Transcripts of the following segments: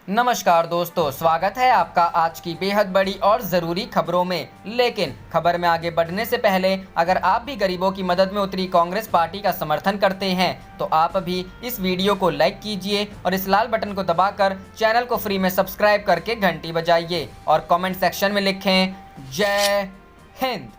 नमस्कार दोस्तों, स्वागत है आपका आज की बेहद बड़ी और ज़रूरी खबरों में। लेकिन खबर में आगे बढ़ने से पहले अगर आप भी गरीबों की मदद में उतरी कांग्रेस पार्टी का समर्थन करते हैं तो आप भी इस वीडियो को लाइक कीजिए और इस लाल बटन को दबाकर चैनल को फ्री में सब्सक्राइब करके घंटी बजाइए और कमेंट सेक्शन में लिखें जय हिंद।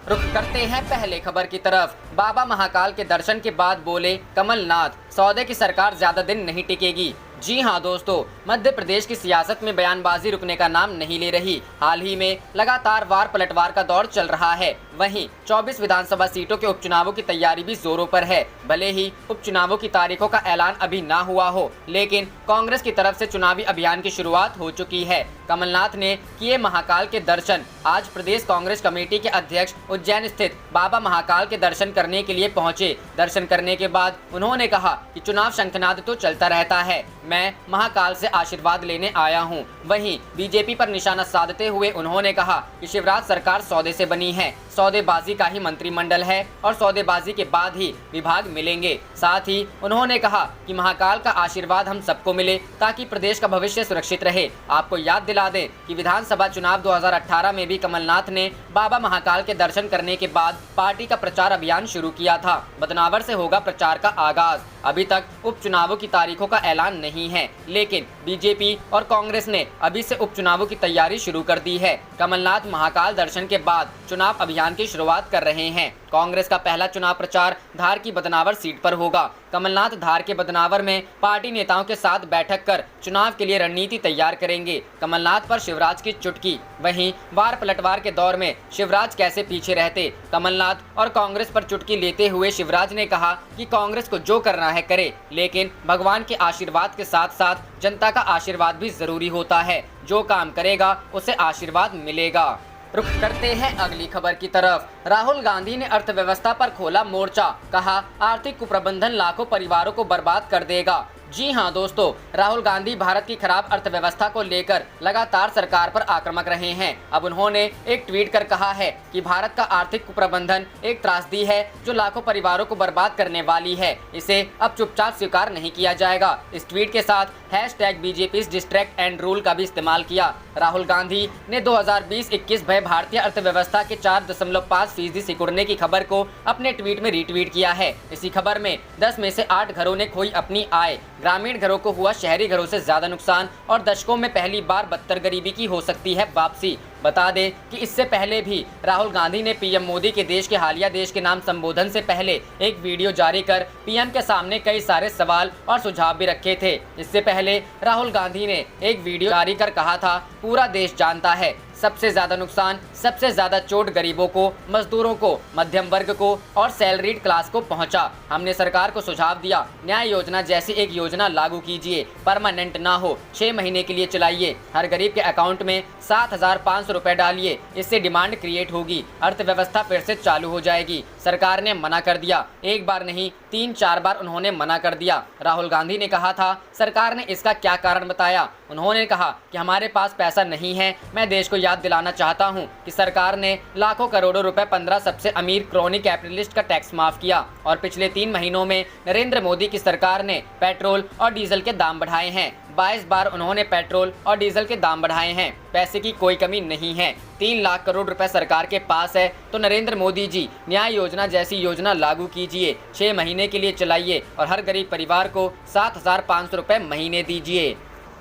रुख करते हैं पहले खबर की तरफ। बाबा महाकाल के दर्शन के बाद बोले कमलनाथ, सौदे की सरकार ज्यादा दिन नहीं टिकेगी। जी हां दोस्तों, मध्य प्रदेश की सियासत में बयानबाजी रुकने का नाम नहीं ले रही। हाल ही में लगातार वार पलटवार का दौर चल रहा है। वहीं 24 विधानसभा सीटों के उपचुनावों की तैयारी भी जोरों पर है। भले ही उपचुनावों की तारीखों का ऐलान अभी ना हुआ हो, लेकिन कांग्रेस की तरफ से चुनावी अभियान की शुरुआत हो चुकी है। कमलनाथ ने किए महाकाल के दर्शन। आज प्रदेश कांग्रेस कमेटी के अध्यक्ष उज्जैन स्थित बाबा महाकाल के दर्शन करने के लिए पहुंचे। दर्शन करने के बाद उन्होंने कहा कि चुनाव शंखनाद तो चलता रहता है, मैं महाकाल से आशीर्वाद लेने आया हूं। वहीं बीजेपी पर निशाना साधते हुए उन्होंने कहा कि शिवराज सरकार सौदे से बनी है, सौदेबाजी का ही मंत्रिमंडल है और सौदेबाजी के बाद ही विभाग मिलेंगे। साथ ही उन्होंने कहा कि महाकाल का आशीर्वाद हम सबको मिले ताकि प्रदेश का भविष्य सुरक्षित रहे। आपको याद दिला दें कि विधानसभा चुनाव 2018 में भी कमलनाथ ने बाबा महाकाल के दर्शन करने के बाद पार्टी का प्रचार अभियान शुरू किया था। बदनावर से होगा प्रचार का आगाज। अभी तक उपचुनावों की तारीखों का ऐलान नहीं है, लेकिन बीजेपी और कांग्रेस ने अभी से उपचुनावों की तैयारी शुरू कर दी है। कमलनाथ महाकाल दर्शन के बाद चुनाव अभियान की शुरुआत कर रहे हैं। कांग्रेस का पहला चुनाव प्रचार धार की बदनावर सीट पर होगा। कमलनाथ धार के बदनावर में पार्टी नेताओं के साथ बैठक कर चुनाव के लिए रणनीति तैयार करेंगे। कमलनाथ पर शिवराज की चुटकी। वहीं वार पलटवार के दौर में शिवराज कैसे पीछे रहते। कमलनाथ और कांग्रेस पर चुटकी लेते हुए शिवराज ने कहा कि कांग्रेस को जो करना है करे, लेकिन भगवान के आशीर्वाद के साथ साथ जनता का आशीर्वाद भी जरूरी होता है। जो काम करेगा उसे आशीर्वाद मिलेगा। रुख करते हैं अगली खबर की तरफ। राहुल गांधी ने अर्थव्यवस्था पर खोला मोर्चा, कहा आर्थिक कुप्रबंधन लाखों परिवारों को बर्बाद कर देगा। जी हां दोस्तों, राहुल गांधी भारत की खराब अर्थव्यवस्था को लेकर लगातार सरकार पर आक्रामक रहे हैं। अब उन्होंने एक ट्वीट कर कहा है कि भारत का आर्थिक कुप्रबंधन एक त्रासदी है जो लाखों परिवारों को बर्बाद करने वाली है। इसे अब चुपचाप स्वीकार नहीं किया जाएगा। इस ट्वीट के साथ #BJP's डिस्ट्रैक्ट एंड रूल का भी इस्तेमाल किया। राहुल गांधी ने 2020-21 भय भारतीय अर्थव्यवस्था के 4.5% सिकुड़ने की खबर को अपने ट्वीट में रीट्वीट किया है। इसी खबर में 10 में से 8 घरों ने खोई अपनी आय। ग्रामीण घरों को हुआ शहरी घरों से ज्यादा नुकसान और दशकों में पहली बार बदतर गरीबी की हो सकती है वापसी। बता दें कि इससे पहले भी राहुल गांधी ने पीएम मोदी के देश के हालिया देश के नाम संबोधन से पहले एक वीडियो जारी कर पीएम के सामने कई सारे सवाल और सुझाव भी रखे थे। इससे पहले राहुल गांधी ने एक वीडियो जारी कर कहा था, पूरा देश जानता है सबसे ज्यादा नुकसान, सबसे ज्यादा चोट गरीबों को, मजदूरों को, मध्यम वर्ग को और सैलरीड क्लास को पहुंचा। हमने सरकार को सुझाव दिया, न्याय योजना जैसी एक योजना लागू कीजिए, परमानेंट ना हो, 6 महीने के लिए चलाइए, हर गरीब के अकाउंट में 7,500 रुपए डालिए, इससे डिमांड क्रिएट होगी, अर्थव्यवस्था फिर से चालू हो जाएगी। सरकार ने मना कर दिया, एक बार नहीं 3-4 बार उन्होंने मना कर दिया। राहुल गांधी ने कहा था, सरकार ने इसका क्या कारण बताया। उन्होंने कहा कि हमारे पास पैसा नहीं है। मैं देश को याद दिलाना चाहता हूं कि सरकार ने लाखों करोड़ों रुपए 15 सबसे अमीर क्रोनी कैपिटलिस्ट का टैक्स माफ किया और पिछले 3 महीनों में नरेंद्र मोदी की सरकार ने पेट्रोल और डीजल के दाम बढ़ाए हैं। 22 बार उन्होंने पेट्रोल और डीजल के दाम बढ़ाए हैं। पैसे की कोई कमी नहीं है। 3 लाख करोड़ रुपए सरकार के पास है, तो नरेंद्र मोदी जी न्याय योजना जैसी योजना लागू कीजिए, 6 महीने के लिए चलाइए और हर गरीब परिवार को 7,500 रुपए महीने दीजिए।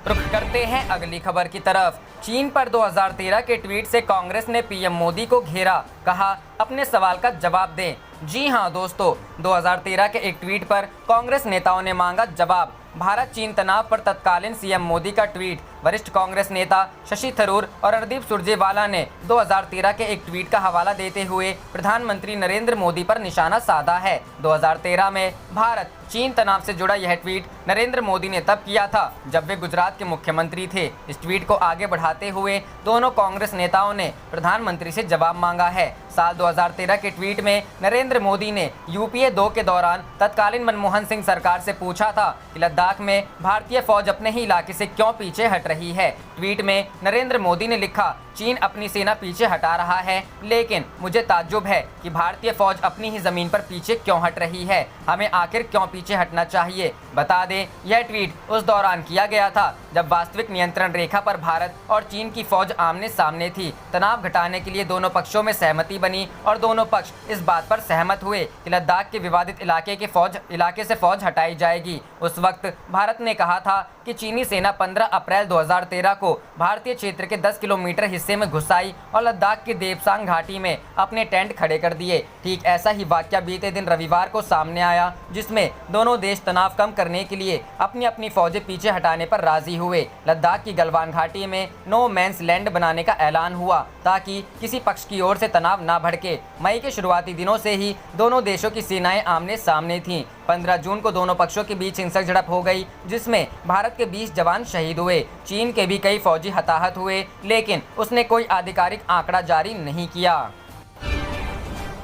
रुख करते हैं अगली खबर की तरफ। चीन पर 2013 के ट्वीट से कांग्रेस ने पीएम मोदी को घेरा, कहा अपने सवाल का जवाब दें। जी हां दोस्तों, 2013 के एक ट्वीट पर कांग्रेस नेताओं ने मांगा जवाब। भारत चीन तनाव पर तत्कालीन सीएम मोदी का ट्वीट। वरिष्ठ कांग्रेस नेता शशि थरूर और रणदीप सुरजेवाला ने 2013 के एक ट्वीट का हवाला देते हुए प्रधानमंत्री नरेंद्र मोदी पर निशाना साधा है। 2013 में भारत चीन तनाव से जुड़ा यह ट्वीट नरेंद्र मोदी ने तब किया था जब वे गुजरात के मुख्यमंत्री थे। इस ट्वीट को आगे बढ़ाते हुए दोनों कांग्रेस नेताओं ने प्रधानमंत्री से जवाब मांगा है। साल 2013 के ट्वीट में नरेंद्र मोदी ने यूपीए 2 के दौरान तत्कालीन मनमोहन सिंह सरकार से पूछा था कि लद्दाख में भारतीय फौज अपने ही इलाके से क्यों पीछे हट रही है। ट्वीट में नरेंद्र मोदी ने लिखा, चीन अपनी सेना पीछे हटा रहा है, लेकिन मुझे ताज्जुब है कि भारतीय फौज अपनी ही जमीन पर पीछे क्यों हट रही है। हमें आखिर क्यों पीछे हटना चाहिए। बता दें, यह ट्वीट उस दौरान किया गया था जब वास्तविक नियंत्रण रेखा पर भारत और चीन की फौज आमने सामने थी। तनाव घटाने के लिए दोनों पक्षों में सहमति बनी और दोनों पक्ष इस बात पर सहमत हुए कि लद्दाख के विवादित इलाके से फौज हटाई जाएगी। उस वक्त भारत ने कहा था कि चीनी सेना 15 अप्रैल 2013 को भारतीय क्षेत्र के 10 किलोमीटर हिस्से में घुस आई और लद्दाख के देपसांग घाटी में अपने टेंट खड़े कर दिए। ठीक ऐसा ही वाकया बीते दिन रविवार को सामने आया, जिसमें दोनों देश तनाव कम करने के लिए अपनी अपनी फौजें पीछे हटाने पर राजी हुए। लद्दाख की गलवान घाटी में नो मैंस लैंड बनाने का ऐलान हुआ ताकि किसी पक्ष की ओर से तनाव ना भड़के। मई के शुरुआती दिनों से ही दोनों देशों की सेनाएं आमने सामने थीं। 15 जून को दोनों पक्षों के बीच हिंसक झड़प हो गई, जिसमें भारत के 20 जवान शहीद हुए। चीन के भी कई फौजी हताहत हुए, लेकिन उसने कोई आधिकारिक आंकड़ा जारी नहीं किया।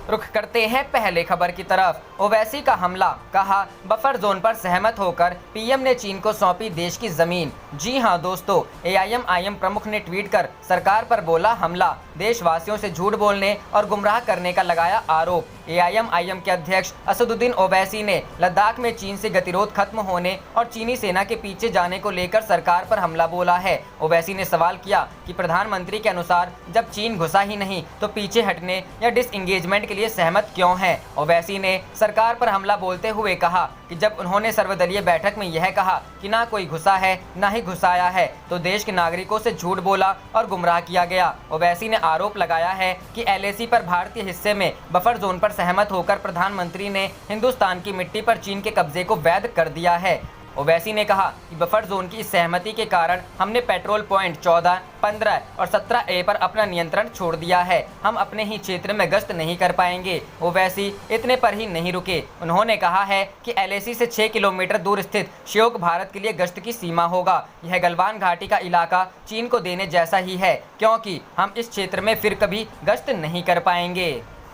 रुख करते हैं पहले खबर की तरफ। ओवैसी का हमला, कहा बफर जोन पर सहमत होकर पीएम ने चीन को सौंपी देश की जमीन। जी हां दोस्तों, एआईएम प्रमुख ने ट्वीट कर सरकार पर बोला हमला, देशवासियों से झूठ बोलने और गुमराह करने का लगाया आरोप। एआईएम के अध्यक्ष असदुद्दीन ओवैसी ने लद्दाख में चीन से गतिरोध खत्म होने और चीनी सेना के पीछे जाने को लेकर सरकार पर हमला बोला है। ओवैसी ने सवाल किया कि प्रधानमंत्री के अनुसार जब चीन घुसा ही नहीं तो पीछे हटने या डिसएंगेजमेंट के लिए सहमत क्यों है। ओवैसी ने सरकार पर हमला बोलते हुए कहा कि जब उन्होंने सर्वदलीय बैठक में यह कहा कि ना कोई घुसा है ना ही घुसाया है, तो देश के नागरिकों से झूठ बोला और गुमराह किया गया। ओवैसी ने आरोप लगाया है कि एलएसी पर भारतीय हिस्से में बफर जोन पर सहमत होकर प्रधानमंत्री ने हिंदुस्तान की मिट्टी पर चीन के कब्जे को वैध कर दिया है। ओवैसी ने कहा कि बफर जोन की इस सहमति के कारण हमने पेट्रोल पॉइंट 14, 15 और 17A पर अपना नियंत्रण छोड़ दिया है। हम अपने ही क्षेत्र में गश्त नहीं कर पाएंगे। ओवैसी इतने पर ही नहीं रुके, उन्होंने कहा है कि एलएसी से 6 किलोमीटर दूर स्थित श्योक भारत के लिए गश्त की सीमा होगा। यह गलवान घाटी का इलाका चीन को देने जैसा ही है, क्योंकि हम इस क्षेत्र में फिर कभी गश्त नहीं कर पाएंगे।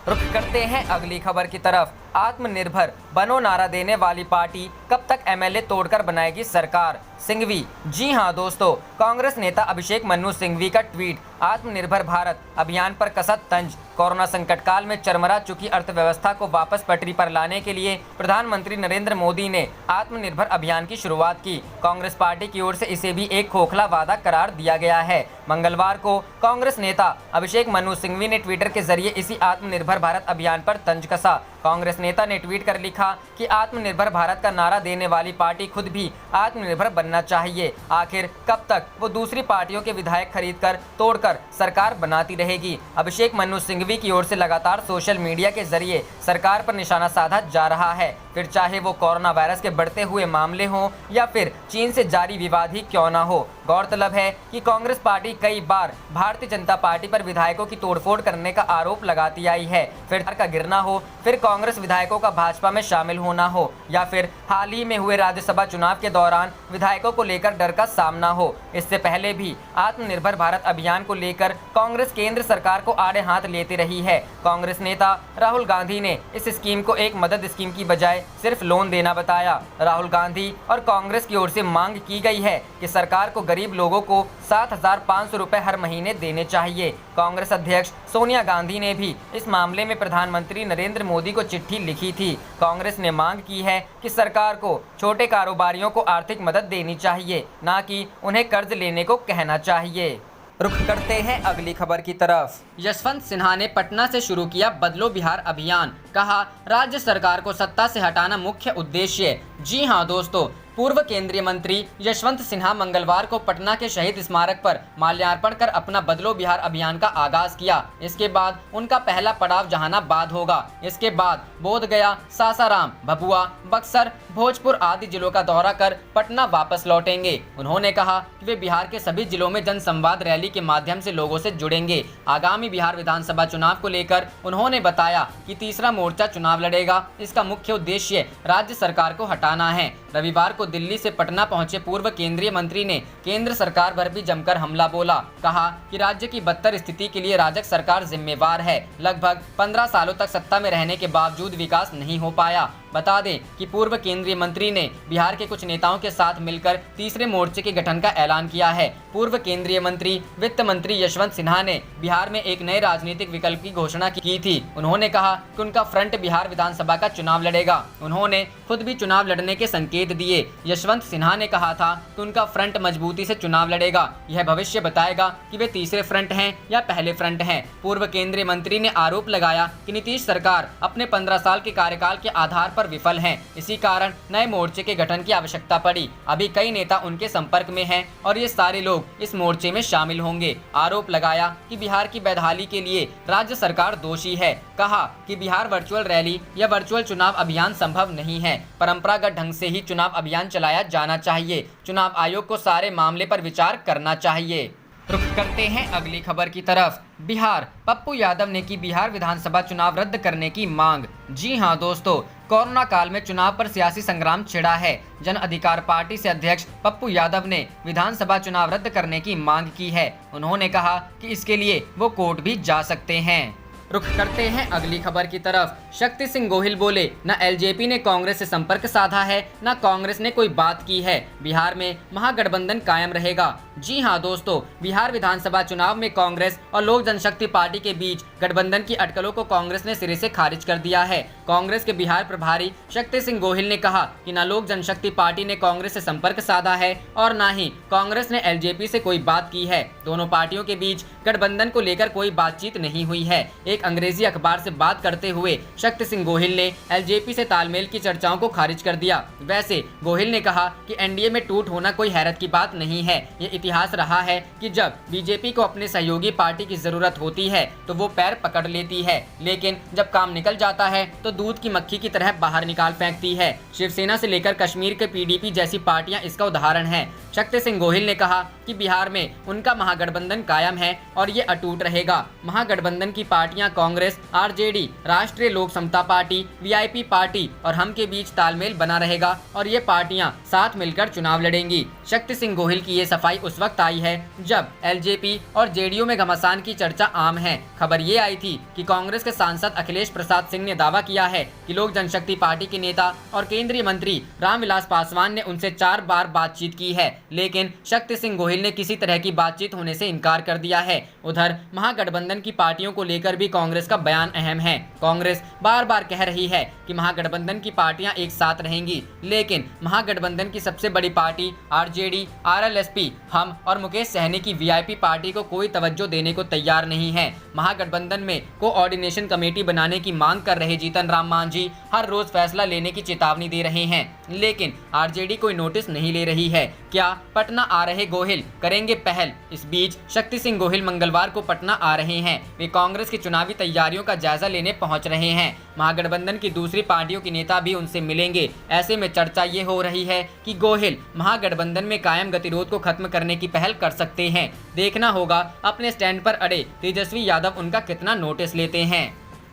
रुख करते हैं अगली खबर की तरफ। आत्मनिर्भर बनो नारा देने वाली पार्टी कब तक एमएलए तोड़कर बनाएगी सरकार, सिंघवी। जी हां दोस्तों, कांग्रेस नेता अभिषेक मनु सिंघवी का ट्वीट, आत्मनिर्भर भारत अभियान पर कसा तंज। कोरोना संकट काल में चरमरा चुकी अर्थव्यवस्था को वापस पटरी पर लाने के लिए प्रधानमंत्री नरेंद्र मोदी ने आत्मनिर्भर अभियान की शुरुआत की। कांग्रेस पार्टी की ओर से इसे भी एक खोखला वादा करार दिया गया है। मंगलवार को कांग्रेस नेता अभिषेक मनु सिंघवी ने ट्विटर के जरिए इसी आत्मनिर्भर भारत अभियान पर तंज कसा। कांग्रेस नेता ने ट्वीट कर लिखा कि आत्मनिर्भर भारत का नारा देने वाली पार्टी खुद भी आत्मनिर्भर बनना चाहिए। आखिर कब तक वो दूसरी पार्टियों के विधायक खरीदकर तोड़कर सरकार बनाती रहेगी। अभिषेक मनु सिंघवी की ओर से लगातार सोशल मीडिया के जरिए सरकार पर निशाना साधा जा रहा है, फिर चाहे वो कोरोना वायरस के बढ़ते हुए मामले हों या फिर चीन से जारी विवाद ही क्यों ना हो। गौरतलब है कि कांग्रेस पार्टी कई बार भारतीय जनता पार्टी पर विधायकों की तोड़फोड़ करने का आरोप लगाती आई है, फिर का गिरना हो, फिर कांग्रेस विधायकों का भाजपा में शामिल होना हो, या फिर हाल ही में हुए राज्यसभा चुनाव के दौरान विधायकों को लेकर डर का सामना हो। इससे पहले भी आत्मनिर्भर भारत अभियान को लेकर कांग्रेस केंद्र सरकार को आड़े हाथ लेती रही है। कांग्रेस नेता राहुल गांधी ने इस स्कीम को एक मदद स्कीम की बजाय सिर्फ लोन देना बताया। राहुल गांधी और कांग्रेस की ओर से मांग की गई है कि सरकार को गरीब लोगों को 7,500 रुपए हर महीने देने चाहिए। कांग्रेस अध्यक्ष सोनिया गांधी ने भी इस मामले में प्रधानमंत्री नरेंद्र मोदी को चिट्ठी लिखी थी। कांग्रेस ने मांग की है कि सरकार को छोटे कारोबारियों को आर्थिक मदद देनी चाहिए, ना कि उन्हें कर्ज लेने को कहना चाहिए। रुख करते हैं अगली खबर की तरफ। यशवंत सिन्हा ने पटना से शुरू किया बदलो बिहार अभियान, कहा राज्य सरकार को सत्ता से हटाना मुख्य उद्देश्य। जी हां दोस्तों, पूर्व केंद्रीय मंत्री यशवंत सिन्हा मंगलवार को पटना के शहीद स्मारक पर माल्यार्पण कर अपना बदलो बिहार अभियान का आगाज किया। इसके बाद उनका पहला पड़ाव जहानाबाद होगा। इसके बाद बोधगया, सासाराम, भभुआ, बक्सर, भोजपुर आदि जिलों का दौरा कर पटना वापस लौटेंगे। उन्होंने कहा कि वे बिहार के सभी जिलों में जनसंवाद रैली के माध्यम से लोगों से जुड़ेंगे। आगामी बिहार विधानसभा चुनाव को लेकर उन्होंने बताया कि तीसरा मोर्चा चुनाव लड़ेगा। इसका मुख्य उद्देश्य राज्य सरकार को हटाना है। रविवार को दिल्ली से पटना पहुंचे पूर्व केंद्रीय मंत्री ने केंद्र सरकार पर भी जमकर हमला बोला। कहा कि राज्य की बदतर स्थिति के लिए राजग सरकार जिम्मेवार है। लगभग 15 सालों तक सत्ता में रहने के बावजूद विकास नहीं हो पाया। बता दें कि पूर्व केंद्रीय मंत्री ने बिहार के कुछ नेताओं के साथ मिलकर तीसरे मोर्चे के गठन का ऐलान किया है। पूर्व केंद्रीय मंत्री वित्त मंत्री यशवंत सिन्हा ने बिहार में एक नए राजनीतिक विकल्प की घोषणा की थी। उन्होंने कहा कि उनका फ्रंट बिहार विधानसभा का चुनाव लड़ेगा। उन्होंने खुद भी चुनाव लड़ने के संकेत दिए। यशवंत सिन्हा ने कहा था कि उनका फ्रंट मजबूती से चुनाव लड़ेगा। यह भविष्य बताएगा कि वे तीसरे फ्रंट हैं या पहले फ्रंट हैं। पूर्व केंद्रीय मंत्री ने आरोप लगाया कि नीतीश सरकार अपने 15 साल के कार्यकाल के आधार पर विफल है। इसी कारण नए मोर्चे के गठन की आवश्यकता पड़ी। अभी कई नेता उनके संपर्क में हैं और ये सारे लोग इस मोर्चे में शामिल होंगे। आरोप लगाया कि बिहार की बदहाली के लिए राज्य सरकार दोषी है। कहा कि बिहार वर्चुअल रैली या वर्चुअल चुनाव अभियान संभव नहीं है। परंपरागत ढंग से ही चुनाव अभियान चलाया जाना चाहिए। चुनाव आयोग को सारे मामले पर विचार करना चाहिए। रुख करते हैं अगली खबर की तरफ। बिहार, पप्पू यादव ने की बिहार विधानसभा चुनाव रद्द करने की मांग। जी हां दोस्तों, कोरोना काल में चुनाव पर सियासी संग्राम छिड़ा है। जन अधिकार पार्टी से अध्यक्ष पप्पू यादव ने विधानसभा चुनाव रद्द करने की मांग की है। उन्होंने कहा कि इसके लिए वो कोर्ट भी जा सकते हैं। रुख करते हैं अगली खबर की तरफ। शक्ति सिंह गोहिल बोले, न एलजेपी ने कांग्रेस से संपर्क साधा है, न कांग्रेस ने कोई बात की है। बिहार में महागठबंधन कायम रहेगा। जी हां दोस्तों, बिहार विधानसभा चुनाव में कांग्रेस और लोक जनशक्ति पार्टी के बीच गठबंधन की अटकलों को कांग्रेस ने सिरे से खारिज कर दिया है। कांग्रेस के बिहार प्रभारी शक्ति सिंह गोहिल ने कहा कि न लोक जनशक्ति पार्टी ने कांग्रेस से संपर्क साधा है और न ही कांग्रेस ने एलजेपी से कोई बात की है। दोनों पार्टियों के बीच गठबंधन को लेकर कोई बातचीत नहीं हुई है। एक अंग्रेजी अखबार से बात करते हुए शक्ति सिंह गोहिल ने एलजेपी से तालमेल की चर्चाओं को खारिज कर दिया। वैसे गोहिल ने कहा कि एनडीए में टूट होना कोई हैरत की बात नहीं है। ये इतिहास रहा है कि जब बीजेपी को अपने सहयोगी पार्टी की जरूरत होती है तो वो पैर पकड़ लेती है, लेकिन जब काम निकल जाता है तो दूध की मक्खी की तरह बाहर निकाल फेंकती है। शिवसेना से लेकर कश्मीर के पीडीपी जैसी पार्टियां इसका उदाहरण है। शक्ति सिंह गोहिल ने कहा कि बिहार में उनका महागठबंधन कायम है और ये अटूट रहेगा। महागठबंधन की पार्टियां कांग्रेस, आरजेडी, राष्ट्रीय लोक समता पार्टी, वीआईपी पार्टी और हम के बीच तालमेल बना रहेगा और ये पार्टियां साथ मिलकर चुनाव लड़ेंगी। शक्ति सिंह गोहिल की ये सफाई उस वक्त आई है जब एलजेपी और जेडीयू में घमासान की चर्चा आम है। खबर ये आई थी कि कांग्रेस के सांसद अखिलेश प्रसाद सिंह ने दावा किया है कि लोक जनशक्ति पार्टी के नेता और केंद्रीय मंत्री रामविलास पासवान ने उनसे 4 बार बातचीत की है, लेकिन शक्ति सिंह गोहिल ने किसी तरह की बातचीत होने से इनकार कर दिया है। उधर महागठबंधन की पार्टियों को लेकर भी कांग्रेस का बयान अहम है। कांग्रेस बार बार कह रही है कि महागठबंधन की पार्टियां एक साथ रहेंगी, लेकिन महागठबंधन की सबसे बड़ी पार्टी आरजेडी, आरएलएसपी, हम और मुकेश सहनी की वीआईपी पार्टी को कोई तवज्जो देने को तैयार नहीं है। महागठबंधन में कोऑर्डिनेशन कमेटी बनाने की मांग कर रहे जीतन राम मांझी हर रोज फैसला लेने की चेतावनी दे रहे हैं, लेकिन आरजेडी कोई नोटिस नहीं ले रही है। क्या पटना आ रहे गोहिल करेंगे पहल? इस बीच शक्ति सिंह गोहिल मंगलवार को पटना आ रहे हैं। वे कांग्रेस की चुनावी तैयारियों का जायजा लेने पहुंच रहे हैं। महागठबंधन की दूसरी पार्टियों के नेता भी उनसे मिलेंगे। ऐसे में चर्चा ये हो रही है कि गोहिल महागठबंधन में कायम गतिरोध को खत्म करने की पहल कर सकते हैं। देखना होगा अपने स्टैंड पर अड़े तेजस्वी यादव उनका कितना नोटिस लेते हैं।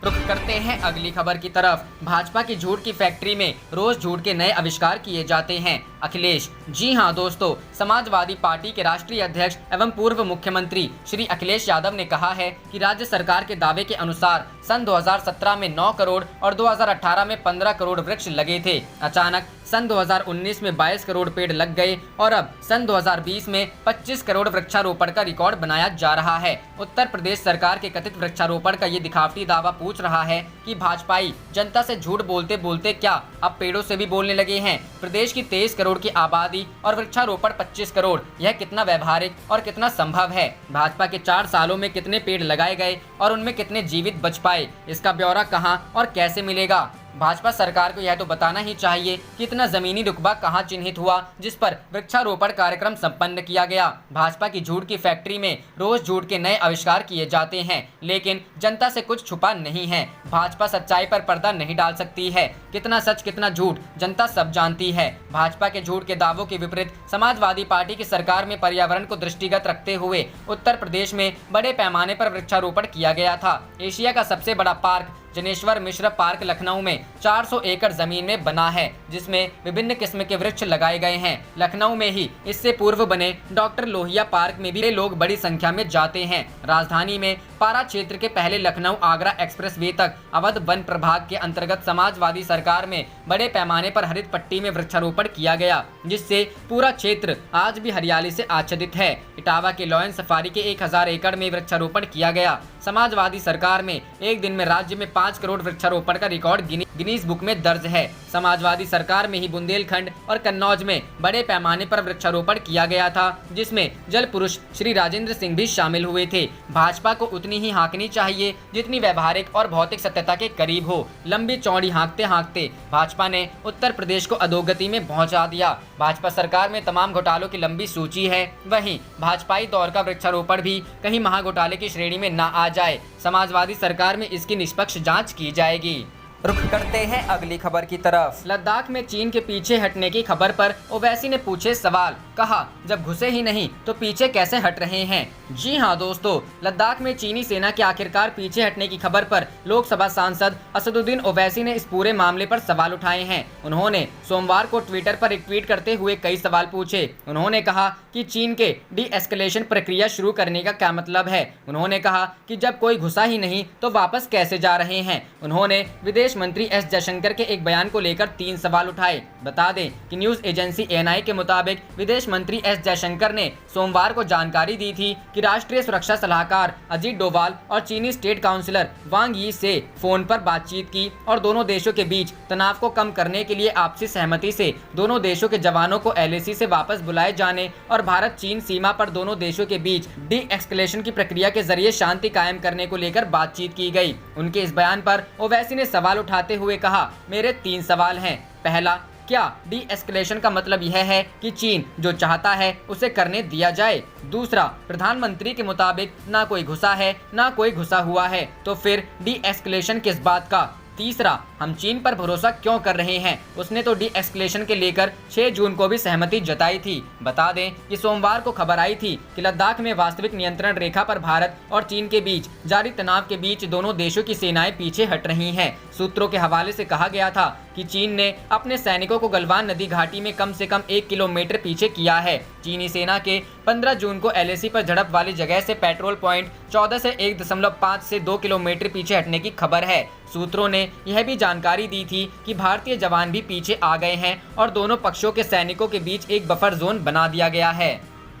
रुख करते हैं अगली खबर की तरफ। भाजपा की झूठ की फैक्ट्री में रोज झूठ के नए आविष्कार किए जाते हैं। अखिलेश, जी हां दोस्तों, समाजवादी पार्टी के राष्ट्रीय अध्यक्ष एवं पूर्व मुख्यमंत्री श्री अखिलेश यादव ने कहा है कि राज्य सरकार के दावे के अनुसार सन 2017 में 9 करोड़ और 2018 में 15 करोड़ वृक्ष लगे थे। अचानक सन 2019 में 22 करोड़ पेड़ लग गए और अब सन 2020 में 25 करोड़ वृक्षारोपण का रिकॉर्ड बनाया जा रहा है। उत्तर प्रदेश सरकार के कथित वृक्षारोपण का ये दिखावटी दावा पूछ रहा है कि भाजपाई जनता से झूठ बोलते बोलते क्या अब पेड़ों से भी बोलने लगे हैं। प्रदेश की 23 करोड़ की आबादी और वृक्षारोपण 25 करोड़, यह कितना व्यवहारिक और कितना संभव है? भाजपा के 4 सालों में कितने पेड़ लगाए गए और उनमें कितने जीवित बच पाए? इसका ब्यौरा कहां और कैसे मिलेगा? भाजपा सरकार को यह तो बताना ही चाहिए कि इतना जमीनी रुकबा कहां चिन्हित हुआ जिस पर वृक्षारोपण कार्यक्रम संपन्न किया गया। भाजपा की झूठ की फैक्ट्री में रोज झूठ के नए आविष्कार किए जाते हैं, लेकिन जनता से कुछ छुपा नहीं है। भाजपा सच्चाई पर पर्दा नहीं डाल सकती है। कितना सच कितना झूठ जनता सब जानती है। भाजपा के झूठ के दावों के विपरीत समाजवादी पार्टी की सरकार में पर्यावरण को दृष्टिगत रखते हुए उत्तर प्रदेश में बड़े पैमाने पर वृक्षारोपण किया गया था। एशिया का सबसे बड़ा पार्क जनेश्वर मिश्र पार्क लखनऊ में 400 एकड़ जमीन में बना है, जिसमें विभिन्न किस्म के वृक्ष लगाए गए हैं। लखनऊ में ही इससे पूर्व बने डॉक्टर लोहिया पार्क में भी लोग बड़ी संख्या में जाते हैं। राजधानी में पारा क्षेत्र के पहले लखनऊ आगरा एक्सप्रेसवे तक अवध वन प्रभाग के अंतर्गत समाजवादी सरकार में बड़े पैमाने पर हरित पट्टी में वृक्षारोपण किया गया, जिससे पूरा क्षेत्र आज भी हरियाली से आच्छादित है। इटावा के लॉयन सफारी के 1000 एकड़ में वृक्षारोपण किया गया। समाजवादी सरकार में एक दिन में राज्य में 5 करोड़ वृक्षारोपण का रिकॉर्ड गिनीज बुक में दर्ज है। समाजवादी सरकार में ही बुंदेलखंड और कन्नौज में बड़े पैमाने पर वृक्षारोपण किया गया था, जिसमें जल पुरुष श्री राजेंद्र सिंह भी शामिल हुए थे। भाजपा को उतनी ही हाँकनी चाहिए जितनी व्यवहारिक और भौतिक सत्यता के करीब हो। लंबी चौड़ी हाँकते हाँकते भाजपा ने उत्तर प्रदेश को अधोगति में पहुंचा दिया। भाजपा सरकार में तमाम घोटालों की लंबी सूची है, वहीं भाजपाई दौर का वृक्षारोपण भी कहीं महाघोटाले की श्रेणी में न आ जाए। समाजवादी सरकार में इसकी निष्पक्ष जांच की जाएगी। रुख करते हैं अगली खबर की तरफ। लद्दाख में चीन के पीछे हटने की खबर पर ओवैसी ने पूछे सवाल, कहा जब घुसे ही नहीं तो पीछे कैसे हट रहे हैं। जी हां दोस्तों, लद्दाख में चीनी सेना के आखिरकार पीछे हटने की खबर पर लोकसभा सांसद असदुद्दीन ओवैसी ने इस पूरे मामले पर सवाल उठाए हैं। उन्होंने सोमवार को ट्विटर पर एक ट्वीट करते हुए कई सवाल पूछे। उन्होंने कहा कि चीन के डी एस्केलेशन प्रक्रिया शुरू करने का क्या मतलब है। उन्होंने कहा कि जब कोई घुसा ही नहीं तो वापस कैसे जा रहे हैं। उन्होंने विदेश मंत्री एस जयशंकर के एक बयान को लेकर 3 सवाल उठाए। बता दें कि न्यूज एजेंसी एएनआई के मुताबिक विदेश मंत्री एस जयशंकर ने सोमवार को जानकारी दी थी कि राष्ट्रीय सुरक्षा सलाहकार अजीत डोभाल और चीनी स्टेट काउंसिलर वांग यी से फोन पर बातचीत की और दोनों देशों के बीच तनाव को कम करने के लिए आपसी सहमति से दोनों देशों के जवानों को एलएसी से वापस बुलाए जाने और भारत चीन सीमा पर दोनों देशों के बीच डी एस्केलेशन की प्रक्रिया के जरिए शांति कायम करने को लेकर बातचीत की गई। उनके इस बयान पर ओवैसी ने सवाल उठाते हुए कहा, मेरे 3 सवाल हैं। पहला, क्या डी एस्केलेशन का मतलब यह है कि चीन जो चाहता है उसे करने दिया जाए। दूसरा, प्रधानमंत्री के मुताबिक ना कोई घुसा है ना कोई घुसा हुआ है, तो फिर डी एस्केलेशन किस बात का। तीसरा, हम चीन पर भरोसा क्यों कर रहे हैं। उसने तो डी एस्केलेशन के लेकर 6 जून को भी सहमति जताई थी। बता दें कि सोमवार को खबर आई थी कि लद्दाख में वास्तविक नियंत्रण रेखा पर भारत और चीन के बीच जारी तनाव के बीच दोनों देशों की सेनाएं पीछे हट रही हैं। सूत्रों के हवाले से कहा गया था कि चीन ने अपने सैनिकों को गलवान नदी घाटी में कम से कम 1 किलोमीटर पीछे किया है। चीनी सेना के 15 जून को एलएसी पर झड़प वाली जगह से पेट्रोल पॉइंट 14 से 1.5 से 2 किलोमीटर पीछे हटने की खबर है। सूत्रों ने यह भी जानकारी दी थी कि भारतीय जवान भी पीछे आ गए हैं और दोनों पक्षों के सैनिकों के बीच एक बफर जोन बना दिया गया है।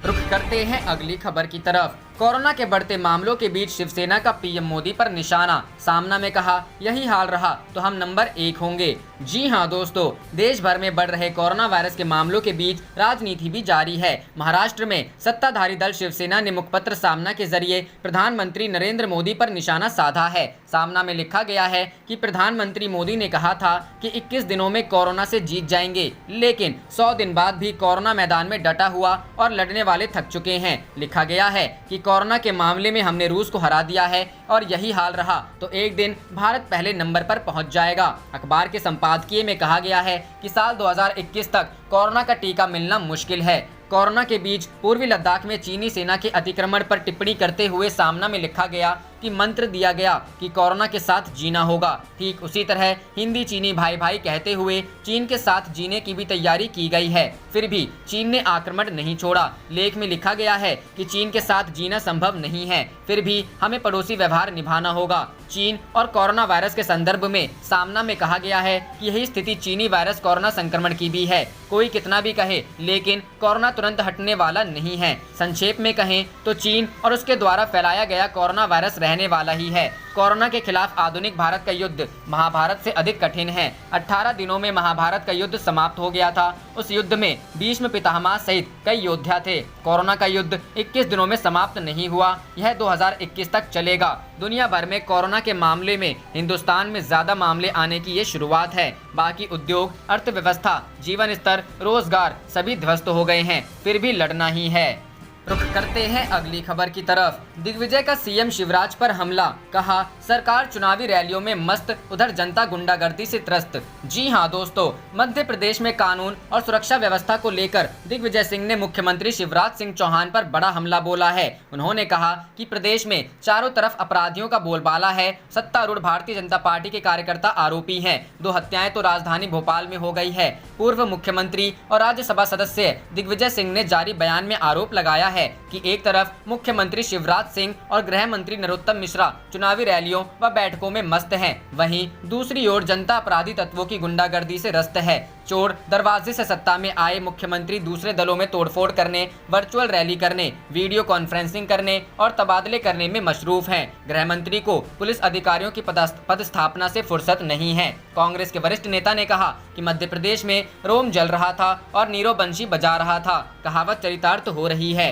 रुख करते हैं अगली खबर की तरफ। कोरोना के बढ़ते मामलों के बीच शिवसेना का पीएम मोदी पर निशाना। सामना में कहा, यही हाल रहा तो हम नंबर 1 होंगे। जी हां दोस्तों, देश भर में बढ़ रहे कोरोना वायरस के मामलों के बीच राजनीति भी जारी है। महाराष्ट्र में सत्ताधारी दल शिवसेना ने मुखपत्र सामना के जरिए प्रधानमंत्री नरेंद्र मोदी पर निशाना साधा है। सामना में लिखा गया है कि प्रधानमंत्री मोदी ने कहा था कि 21 दिनों में कोरोना से जीत जाएंगे, लेकिन 100 दिन बाद भी कोरोना मैदान में डटा हुआ और लड़ने वाले थक चुके हैं। लिखा गया है कि कोरोना के मामले में हमने रूस को हरा दिया है और यही हाल रहा तो एक दिन भारत पहले नंबर पर पहुंच जाएगा। अखबार के संपादकीय में कहा गया है कि साल 2021 तक कोरोना का टीका मिलना मुश्किल है। कोरोना के बीच पूर्वी लद्दाख में चीनी सेना के अतिक्रमण पर टिप्पणी करते हुए सामना में लिखा गया कि मंत्र दिया गया कि कोरोना के साथ जीना होगा। ठीक उसी तरह हिंदी चीनी भाई भाई कहते हुए चीन के साथ जीने की भी तैयारी की गई है। फिर भी चीन ने आक्रमण नहीं छोड़ा। लेख में लिखा गया है कि चीन के साथ जीना संभव नहीं है, फिर भी हमें पड़ोसी व्यवहार निभाना होगा। चीन और कोरोना वायरस के संदर्भ में सामना में कहा गया है कि यही स्थिति चीनी वायरस कोरोना संक्रमण की भी है। कोई कितना भी कहे, लेकिन कोरोना तुरंत हटने वाला नहीं है। संक्षेप में कहें तो चीन और उसके द्वारा फैलाया गया कोरोना वायरस रहने वाला ही है। कोरोना के खिलाफ आधुनिक भारत का युद्ध महाभारत से अधिक कठिन है। 18 दिनों में महाभारत का युद्ध समाप्त हो गया था। उस युद्ध में भीष्म पितामह सहित कई योद्धा थे। कोरोना का युद्ध 21 दिनों में समाप्त नहीं हुआ, यह 2021 तक चलेगा। दुनिया भर में कोरोना के मामले में हिंदुस्तान में ज्यादा मामले आने की ये शुरुआत है। बाकी उद्योग, अर्थव्यवस्था, जीवन स्तर, रोजगार सभी ध्वस्त हो गए हैं, फिर भी लड़ना ही है। रुख करते हैं अगली खबर की तरफ। दिग्विजय का सीएम शिवराज पर हमला, कहा सरकार चुनावी रैलियों में मस्त, उधर जनता गुंडागर्दी से त्रस्त। जी हां दोस्तों, मध्य प्रदेश में कानून और सुरक्षा व्यवस्था को लेकर दिग्विजय सिंह ने मुख्यमंत्री शिवराज सिंह चौहान पर बड़ा हमला बोला है। उन्होंने कहा कि प्रदेश में चारों तरफ अपराधियों का बोलबाला है। सत्तारूढ़ भारतीय जनता पार्टी के कार्यकर्ता आरोपी हैं। 2 हत्याएं तो राजधानी भोपाल में हो गई है। पूर्व मुख्यमंत्री और राज्यसभा सदस्य दिग्विजय सिंह ने जारी बयान में आरोप लगाया है है कि एक तरफ मुख्यमंत्री शिवराज सिंह और गृह मंत्री नरोत्तम मिश्रा चुनावी रैलियों व बैठकों में मस्त हैं, वहीं दूसरी ओर जनता अपराधी तत्वों की गुंडागर्दी से ग्रस्त है। चोर दरवाजे से सत्ता में आए मुख्यमंत्री दूसरे दलों में तोड़फोड़ करने, वर्चुअल रैली करने, वीडियो कॉन्फ्रेंसिंग करने और तबादले करने में मशरूफ हैं। गृह मंत्री को पुलिस अधिकारियों की पदस्थापना से फुर्सत नहीं है। कांग्रेस के वरिष्ठ नेता ने कहा कि मध्य प्रदेश में रोम जल रहा था और नीरव बंशी बजा रहा था, कहावत चरितार्थ हो रही है।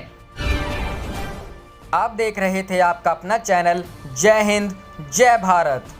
आप देख रहे थे आपका अपना चैनल जय हिंद जय भारत।